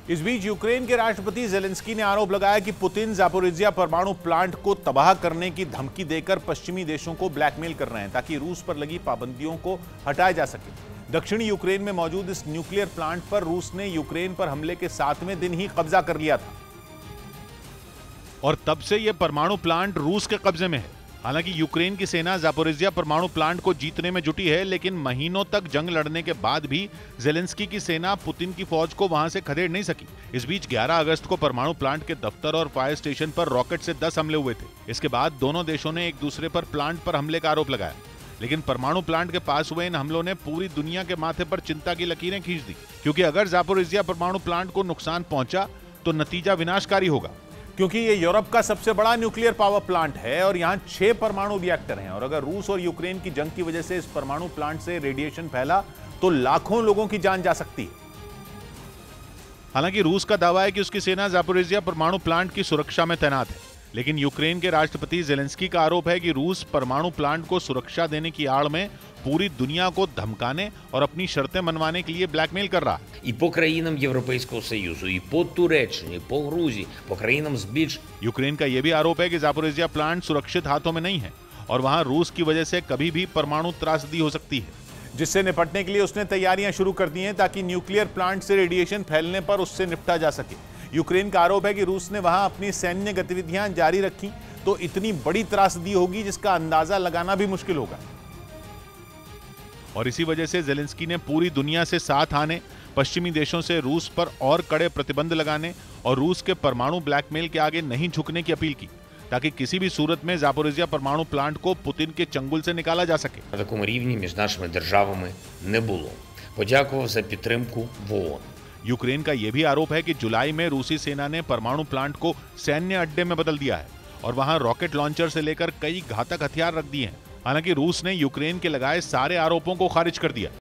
इस बीच यूक्रेन के राष्ट्रपति जेलेंस्की ने आरोप लगाया कि पुतिन ज़ापोरिज्जिया परमाणु प्लांट को तबाह करने की धमकी देकर पश्चिमी देशों को ब्लैकमेल कर रहे हैं ताकि रूस पर लगी पाबंदियों को हटाया जा सके। दक्षिणी यूक्रेन में मौजूद इस न्यूक्लियर प्लांट पर रूस ने यूक्रेन पर हमले के 7वें दिन ही कब्जा कर लिया था और तब से यह परमाणु प्लांट रूस के कब्जे में है। हालांकि यूक्रेन की सेना ज़ापोरिज्जिया परमाणु प्लांट को जीतने में जुटी है, लेकिन महीनों तक जंग लड़ने के बाद भी जेलेंस्की की सेना पुतिन की फौज को वहां से खदेड़ नहीं सकी। इस बीच 11 अगस्त को परमाणु प्लांट के दफ्तर और फायर स्टेशन पर रॉकेट से 10 हमले हुए थे। इसके बाद दोनों देशों ने एक दूसरे पर प्लांट पर हमले का आरोप लगाया, लेकिन परमाणु प्लांट के पास हुए इन हमलों ने पूरी दुनिया के माथे पर चिंता की लकीरें खींच दी, क्योंकि अगर ज़ापोरिज्जिया परमाणु प्लांट को नुकसान पहुंचा तो नतीजा विनाशकारी होगा। क्योंकि ये यूरोप का सबसे बड़ा न्यूक्लियर पावर प्लांट है और यहां 6 परमाणु रिएक्टर हैं और अगर रूस और यूक्रेन की जंग की वजह से इस परमाणु प्लांट से रेडिएशन फैला तो लाखों लोगों की जान जा सकती है। हालांकि रूस का दावा है कि उसकी सेना ज़ापोरिज्जिया परमाणु प्लांट की सुरक्षा में तैनात है, लेकिन यूक्रेन के राष्ट्रपति जेलेंस्की का आरोप है कि रूस परमाणु प्लांट को सुरक्षा देने की आड़ में पूरी दुनिया को धमकाने और अपनी शर्तें मनवाने के लिए ब्लैकमेल कर रहा है। І по країнам Європейського Союзу, і по Туреччині, і по Грузії, по країнам з більш यूक्रेन का यह भी आरोप है कि ज़ापोरिज्जिया प्लांट सुरक्षित हाथों में नहीं है और वहां रूस की वजह से कभी भी परमाणु त्रासदी हो सकती है, जिससे निपटने के लिए उसने तैयारियां शुरू कर दी हैं ताकि न्यूक्लियर प्लांट से रेडिएशन फैलने पर उससे निपटा जा सके। यूक्रेन का आरोप है कि रूस ने वहां अपनी सैन्य गतिविधियां जारी रखी तो इतनी बड़ी त्रासदी होगी जिसका अंदाजा लगाना भी मुश्किल होगा। और इसी वजह से जेलेंस्की ने पूरी दुनिया से साथ आने, पश्चिमी देशों से रूस पर और कड़े प्रतिबंध लगाने और रूस के परमाणु ब्लैकमेल के आगे नहीं झुकने की अपील की, ताकि किसी भी सूरत में ज़ापोरिज्जिया परमाणु प्लांट को पुतिन के चंगुल से निकाला जा सके। на такому рівні між нашими державами не було. Подякував за підтримку в ООН. यूक्रेन का यह भी आरोप है कि जुलाई में रूसी सेना ने परमाणु प्लांट को सैन्य अड्डे में बदल दिया है और वहां रॉकेट लॉन्चर से लेकर कई घातक हथियार रख दिए हैं। हालांकि रूस ने यूक्रेन के लगाए सारे आरोपों को खारिज कर दिया।